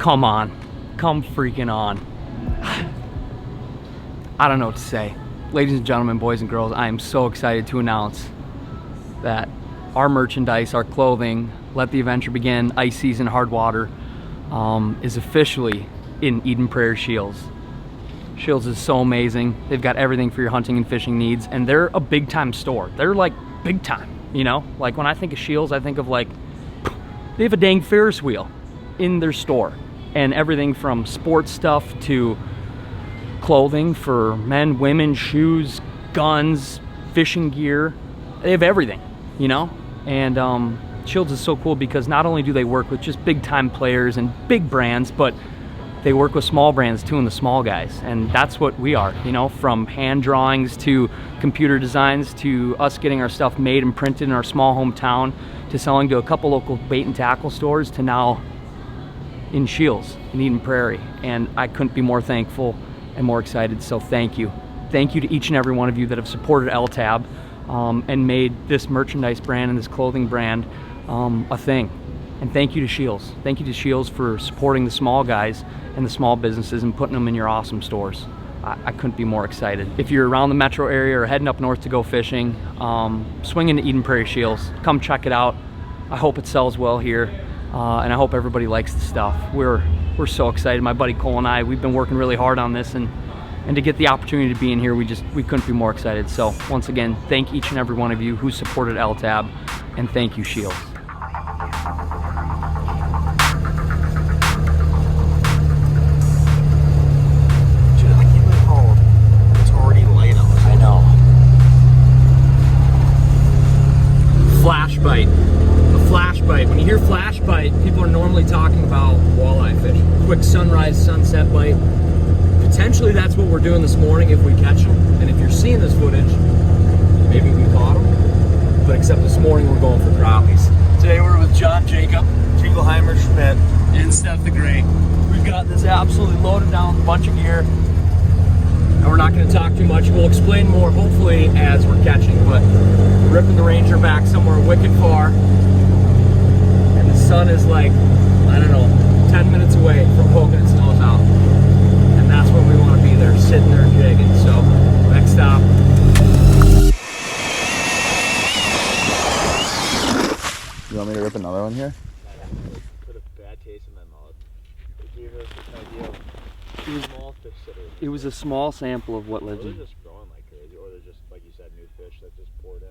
come on. Come freaking on. I don't know what to say. Ladies and gentlemen, boys and girls, I am so excited to announce that our merchandise, our clothing, Let the Adventure Begin, Ice Season Hard Water, is officially in Eden Prairie Shields. Shields is so amazing. They've got everything for your hunting and fishing needs, and they're a big time store. They're like big time, you know? Like when I think of Shields, I think of like, they have a dang Ferris wheel in their store, and everything from sports stuff to clothing for men, women, shoes, guns, fishing gear. They have everything, you know? And Shields is so cool because not only do they work with just big time players and big brands, but they work with small brands too, and the small guys. And that's what we are, you know, from hand drawings to computer designs to us getting our stuff made and printed in our small hometown to selling to a couple local bait and tackle stores to now in Shields in Eden Prairie. And I couldn't be more thankful and more excited, so thank you. Thank you to each and every one of you that have supported LTAB and made this merchandise brand and this clothing brand a thing. And thank you to Shields. Thank you to Shields for supporting the small guys and the small businesses and putting them in your awesome stores. I couldn't be more excited. If you're around the metro area or heading up north to go fishing, swing into Eden Prairie Shields. Come check it out. I hope it sells well here, and I hope everybody likes the stuff. We're so excited. My buddy Cole and I, we've been working really hard on this, and to get the opportunity to be in here, we couldn't be more excited. So once again, thank each and every one of you who supported LTAB, and thank you, Shields. Flash bite. A flash bite. When you hear flash bite, people are normally talking about walleye fish. Quick sunrise, sunset bite. Potentially that's what we're doing this morning if we catch them. And if you're seeing this footage, maybe we caught them. But except this morning we're going for crappies. Today we're with John Jacob, Jingleheimer Schmidt, and Steph the Great. We've got this absolutely loaded down with a bunch of gear. And we're not going to talk too much. We'll explain more, hopefully, as we're catching. But we're ripping the Ranger back somewhere wicked far. And the sun is like, I don't know, 10 minutes away from poking its nose out. And that's when we want to be there, sitting there jigging. So, next stop. You want me to rip another one here? Put a bad taste in my mouth. It gave us this idea of two small fish that are... It was a small sample of what lives They're in. just growing like crazy, or they're just, like you said, new fish that just poured in.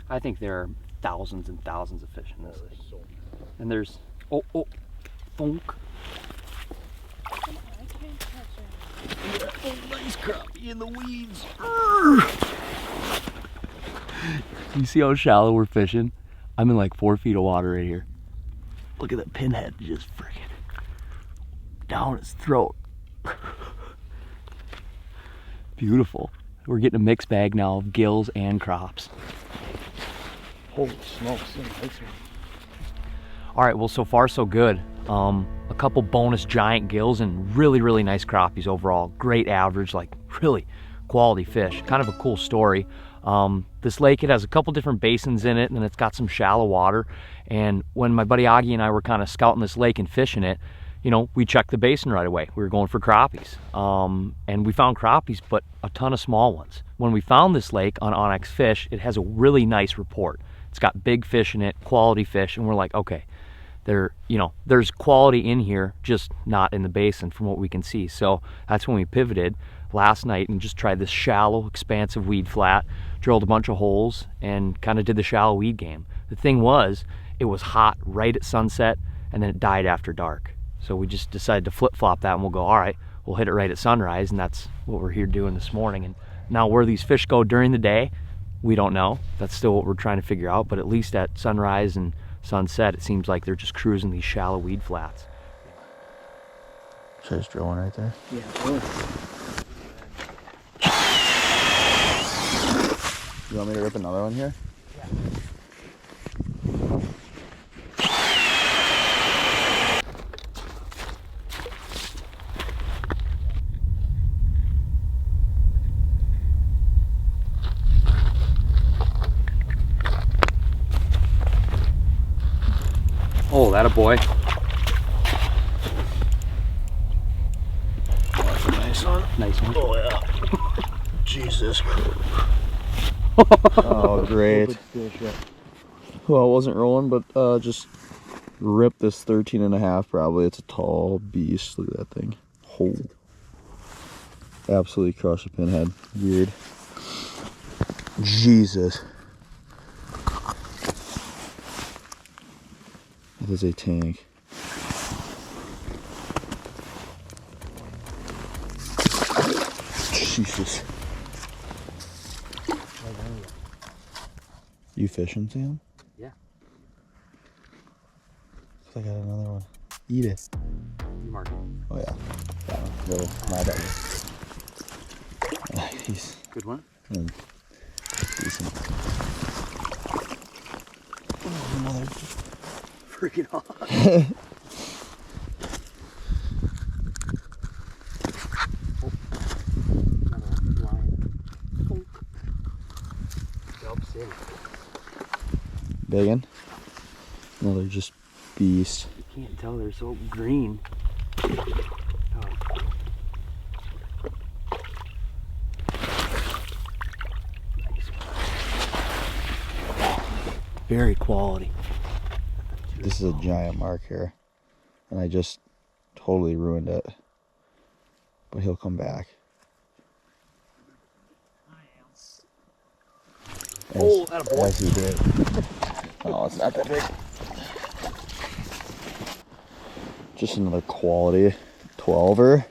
I think there are thousands and thousands of fish in this thing. So And there's, oh, thunk. Oh, nice crappie in the weeds. You see how shallow we're fishing? I'm in like 4 feet of water right here. Look at that pinhead just freaking down his throat. Beautiful. We're getting a mixed bag now of gills and crops. holy smokes, nice. All right, well, so far so good. A couple bonus giant gills and really nice crappies overall. Great average, like really quality fish. Kind of a cool story. This lake, it has a couple different basins in it, and it's got some shallow water. And when my buddy Augie and I were kind of scouting this lake and fishing it, you know, we checked the basin right away. We were going for crappies. And we found crappies, but a ton of small ones. When we found this lake on OnX Fish, it has a really nice report. It's got big fish in it, quality fish, and we're like, okay, there's quality in here, just not in the basin from what we can see. So that's when we pivoted last night and just tried this shallow, expansive weed flat, drilled a bunch of holes, and kind of did the shallow weed game. The thing was, it was hot right at sunset, and then it died after dark. So we just decided to flip-flop that, and we'll go, all right, we'll hit it right at sunrise, and that's what we're here doing this morning. And now where these fish go during the day, we don't know. That's still what we're trying to figure out, but at least at sunrise and sunset, it seems like they're just cruising these shallow weed flats. Should I just drill one right there? Yeah, sure. You want me to rip another one here? Yeah. Oh, that a boy. That's a nice one. Nice one. Oh yeah. Jesus. Oh great. Well, it wasn't rolling, but just ripped this 13.5 probably. It's a tall beast. Look at that thing. Oh. Absolutely crushed a pinhead. Weird. Jesus. That is a tank. Jesus. You fishing, Sam? Yeah. I got another one. Eat it. You mark it. Oh yeah. That one. Little, my bad. Nice. Good one. Decent. Oh, another. Freaking off. Big one. Another just beast. You can't tell, they're so green. Oh. Nice. Very quality. This is a giant mark here. And I just totally ruined it. But he'll come back. Oh, attaboy. As he did. Oh, it's not that big. Just another quality 12er.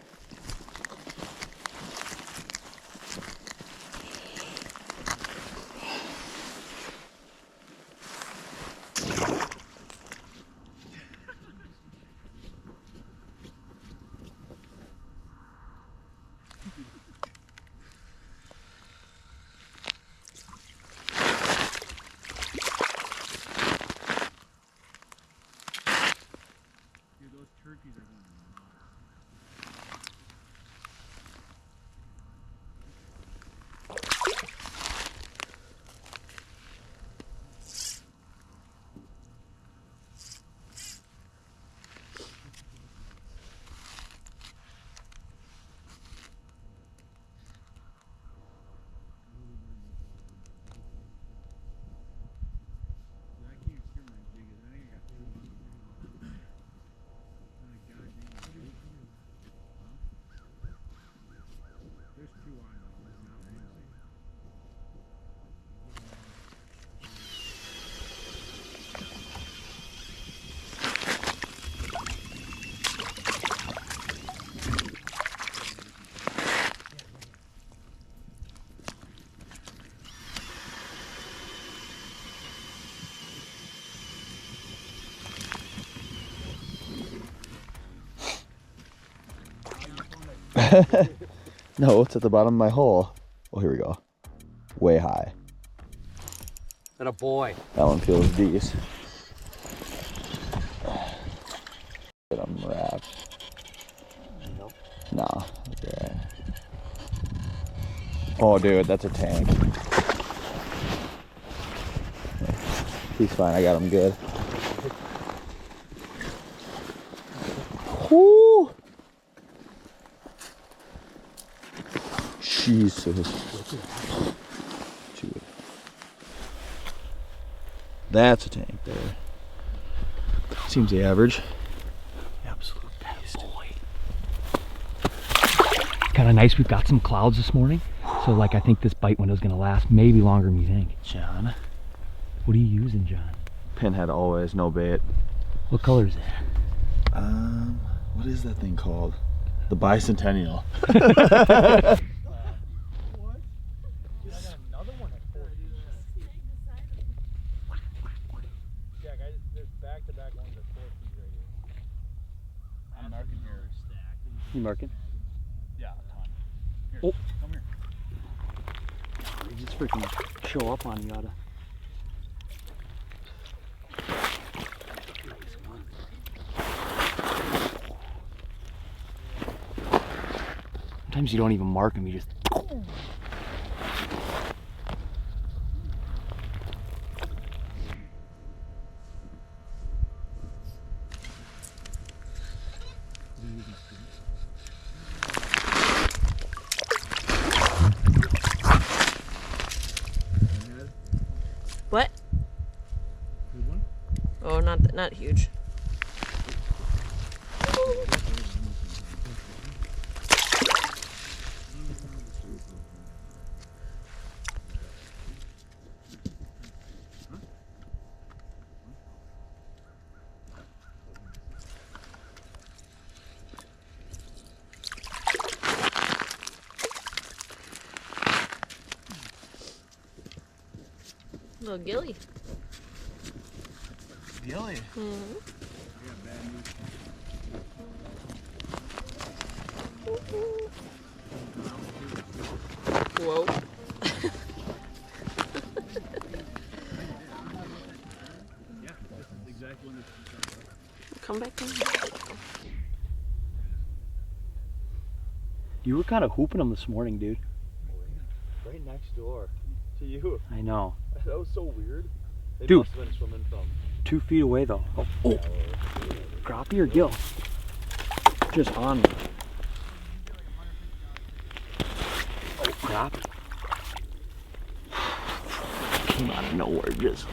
No, it's at the bottom of my hole. Oh, here we go. Way high. That a boy. That one feels decent. Get him wrapped. Nope. Nah. Okay. Oh, dude, that's a tank. He's fine. I got him good. Whoo! Jesus. Dude. That's a tank there. Seems the average. Absolute boy. Kind of nice. We've got some clouds this morning, so like I think this bite window's gonna last maybe longer than you think. John. What are you using, John? Pinhead always, no bait. What color is that? What is that thing called? The Bicentennial. You marking? Yeah, a ton. Here, Oh. come here. You just freaking show up on you, gotta. Sometimes you don't even mark them, you just. What? Good one? Oh, not huge. Little gilly. Gilly. Mm-hmm. Whoa. Yeah, this is exactly what it's. Come back in. You were kind of hooping them this morning, dude. Right next door to you. I know. That was so weird. They Dude. must have been swimming from. 2 feet away though. Oh, Yeah, crappie or gill? Just on me. Oh, crappie. Came out of nowhere, just.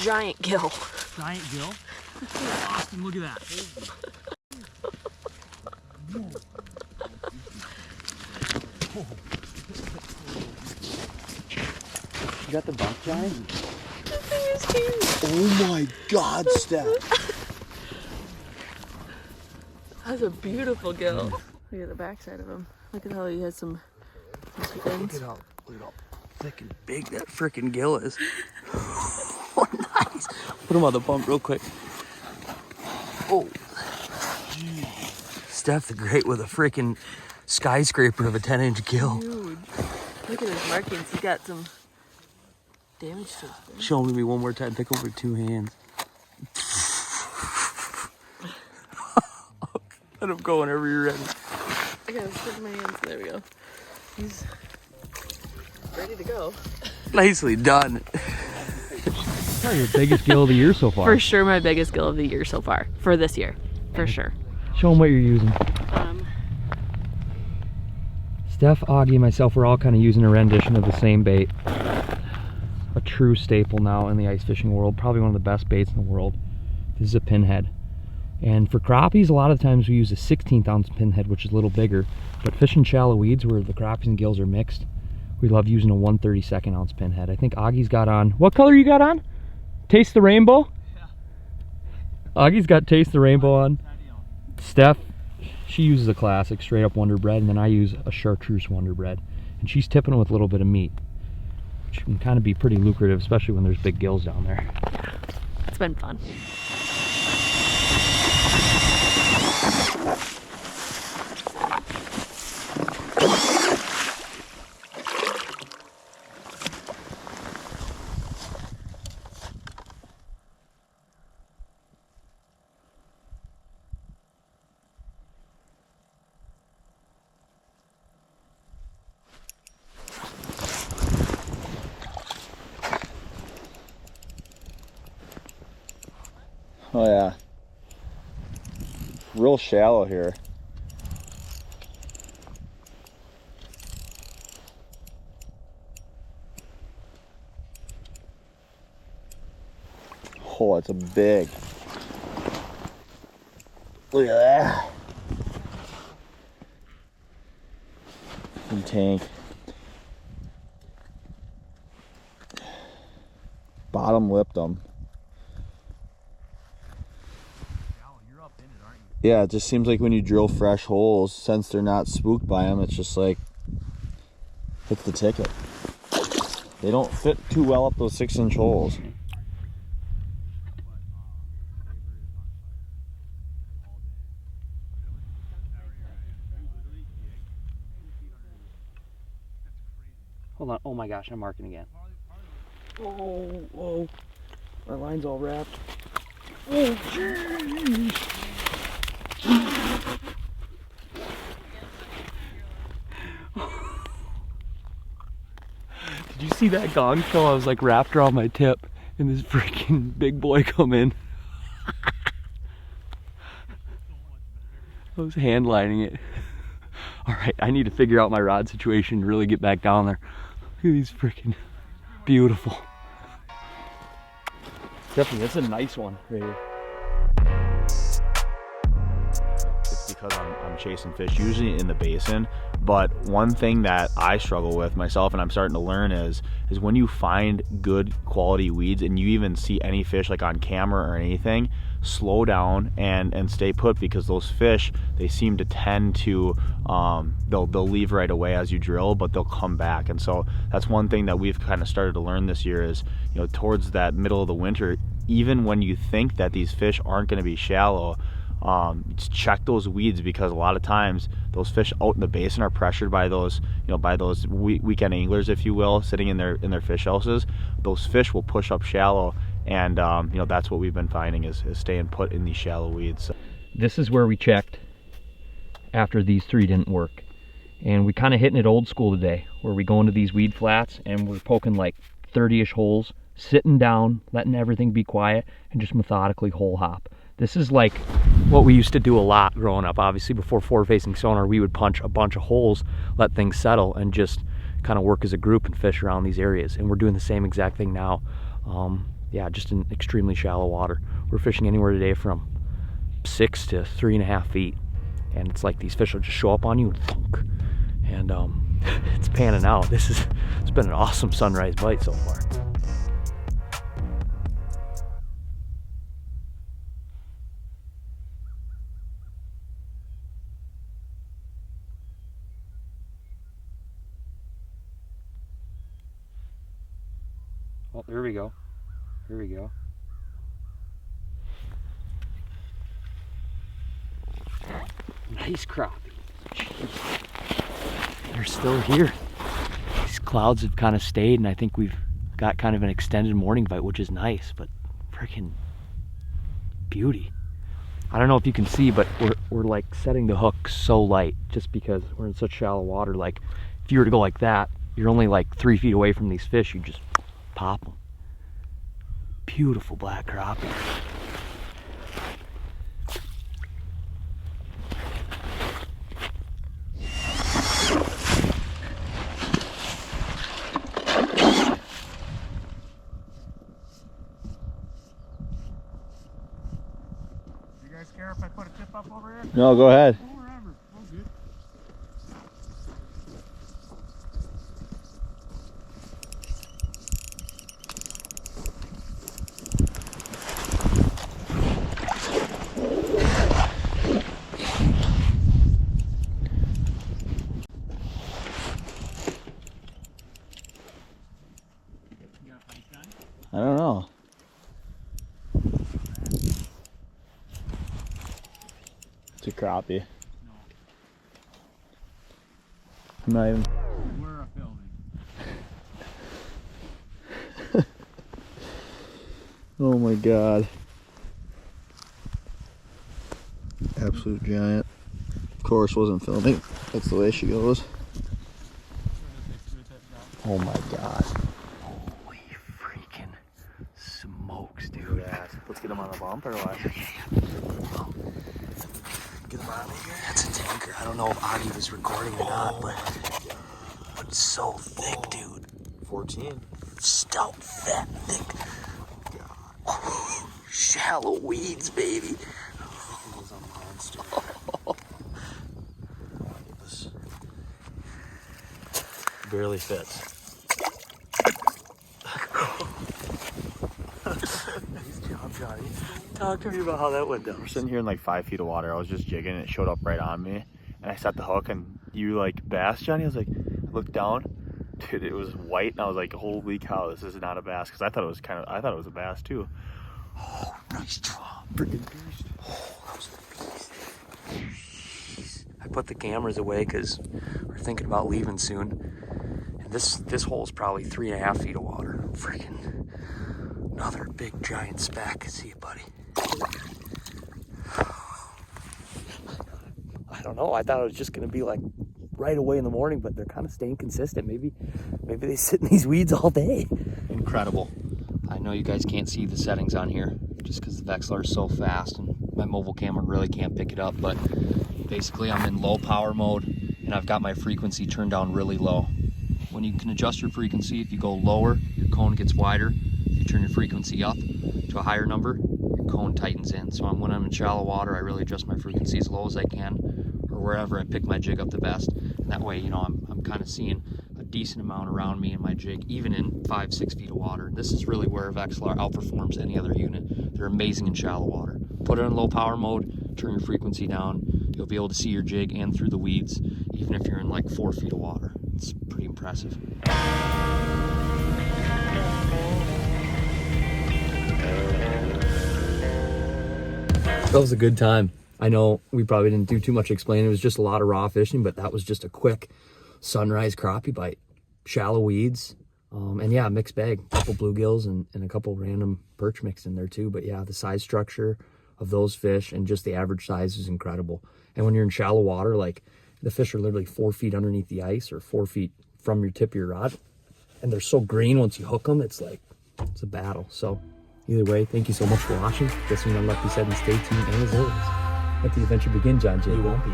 Giant gill. Giant gill? Austin, look at that. You got the bump giant? That thing is huge. Oh my God, Steph. That's a beautiful gill. Look at the backside of him. Look at how he has some fins. Look at how thick and big that freaking gill is. Oh, nice. Put him on the bump real quick. Oh. Steph the Great with a freaking skyscraper of a 10-inch gill. Huge. Look at his markings. He's got some damage to his fin. Show me one more time. Pick over 2 hands. Let him go whenever you're ready. I gotta stick my hands. There we go. He's ready to go. Nicely done. Probably your biggest gill of the year so far. For sure, my biggest gill of the year so far. For this year. For sure. Show them what you're using. Steph, Augie, and myself, we're all kind of using a rendition of the same bait. A true staple now in the ice fishing world. Probably one of the best baits in the world. This is a pinhead. And for crappies, a lot of times we use a 16th ounce pinhead, which is a little bigger. But fishing shallow weeds where the crappies and gills are mixed, we love using a 1/32 ounce pinhead. I think Augie's got on, what color you got on? Taste the Rainbow? Yeah. Augie's got Taste the Rainbow on. Steph, she uses a classic straight up Wonder Bread, and then I use a chartreuse Wonder Bread. And she's tipping it with a little bit of meat, which can kind of be pretty lucrative, especially when there's big gills down there. It's been fun. Oh yeah. Real shallow here. Oh, it's a big. Look at that. And tank. Bottom lipped them. Yeah, it just seems like when you drill fresh holes, since they're not spooked by them, it's just like, hits the ticket. They don't fit too well up those 6-inch holes. Hold on, oh my gosh, I'm marking again. Oh, whoa. My line's all wrapped. Oh, jeez. Did you see that gong show? I was like wrapped around my tip and this freaking big boy come in. I was hand lining it. All right, I need to figure out my rod situation to really get back down there. Look at these freaking beautiful. Definitely, that's a nice one right here. It's because I'm chasing fish, usually in the basin. But one thing that I struggle with myself, and I'm starting to learn, is when you find good quality weeds and you even see any fish like on camera or anything, slow down and stay put, because those fish, they seem to tend to they'll leave right away as you drill, but they'll come back. And so that's one thing that we've kind of started to learn this year is, you know, towards that middle of the winter, even when you think that these fish aren't going to be shallow, just check those weeds, because a lot of times those fish out in the basin are pressured by those, you know, by those weekend anglers, if you will, sitting in their fish houses. Those fish will push up shallow, and you know, that's what we've been finding is staying put in these shallow weeds. This is where we checked after these three didn't work, and we kind of hitting it old school today, where we go into these weed flats and we're poking like 30-ish holes, sitting down, letting everything be quiet, and just methodically hole hop. This is like what we used to do a lot growing up. Obviously, before forward-facing sonar, we would punch a bunch of holes, let things settle, and just kind of work as a group and fish around these areas. And we're doing the same exact thing now. Yeah, just in extremely shallow water. We're fishing anywhere today from 6 to 3.5 feet. And it's like these fish will just show up on you and thunk. And it's panning out. It's been an awesome sunrise bite so far. Oh, here we go. Here we go. Nice crappie. Jeez. They're still here. These clouds have kind of stayed, and I think we've got kind of an extended morning bite, which is nice, but freaking beauty. I don't know if you can see, but we're like setting the hook so light just because we're in such shallow water. Like if you were to go like that, you're only like 3 feet away from these fish. You just pop them. Beautiful black crappie. You guys care if I put a tip up over here? No, go ahead. Wherever. Oh, good. I don't know. It's a crappie. No. I'm not even. We're filming. Oh my god. Absolute giant. Of course, wasn't filming. That's the way she goes. Oh my god. Holy freaking smokes, dude. Yeah. Let's get him on the bump or what? Get him out of here. That's a tanker. I don't know if Augie was recording or not, but it's so thick, dude. 14. Stout, fat, thick. Oh, shallow weeds, baby. He was a monster. Barely fits. Nice job, Johnny. Talk to me about how that went down. We're sitting here in like 5 feet of water. I was just jigging and it showed up right on me. And I set the hook and you like bass, Johnny? I was like, I looked down. Dude, it was white and I was like, holy cow, this is not a bass. Because I thought it was a bass too. Oh, nice job. Freaking beast. Oh, that was a beast. Jeez. I put the cameras away because we're thinking about leaving soon. And this hole is probably 3.5 feet of water. Freaking another big giant speck. See you, buddy. I don't know. I thought it was just going to be like right away in the morning, but they're kind of staying consistent. Maybe they sit in these weeds all day. Incredible. I know you guys can't see the settings on here just because the Vexlar is so fast and my mobile camera really can't pick it up, but basically I'm in low power mode and I've got my frequency turned down really low. When you can adjust your frequency, if you go lower, your cone gets wider. If you turn your frequency up to a higher number, your cone tightens in. So when I'm in shallow water, I really adjust my frequency as low as I can, or wherever I pick my jig up the best. And that way, you know, I'm kind of seeing a decent amount around me in my jig, even in 5-6 feet of water. This is really where Vexlar outperforms any other unit. They're amazing in shallow water. Put it in low power mode, turn your frequency down, you'll be able to see your jig and through the weeds, even if you're in like 4 feet of water. It's pretty impressive. That was a good time. I know we probably didn't do too much explaining. It was just a lot of raw fishing, but that was just a quick sunrise crappie bite. Shallow weeds, and yeah, mixed bag. A couple bluegills and a couple random perch mixed in there too. But yeah, the size structure of those fish and just the average size is incredible. And when you're in shallow water, like the fish are literally 4 feet underneath the ice or 4 feet from your tip of your rod. And they're so green once you hook them, it's like, it's a battle. So either way, thank you so much for watching. This is Unlucky Said, and stay tuned. And as always, let the adventure begin, John Jay. You won't be.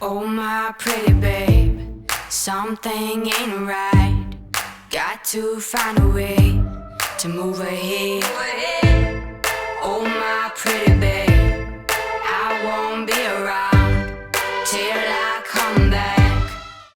Oh, my pretty babe, something ain't right. Got to find a way to move ahead. Oh, my pretty babe, I won't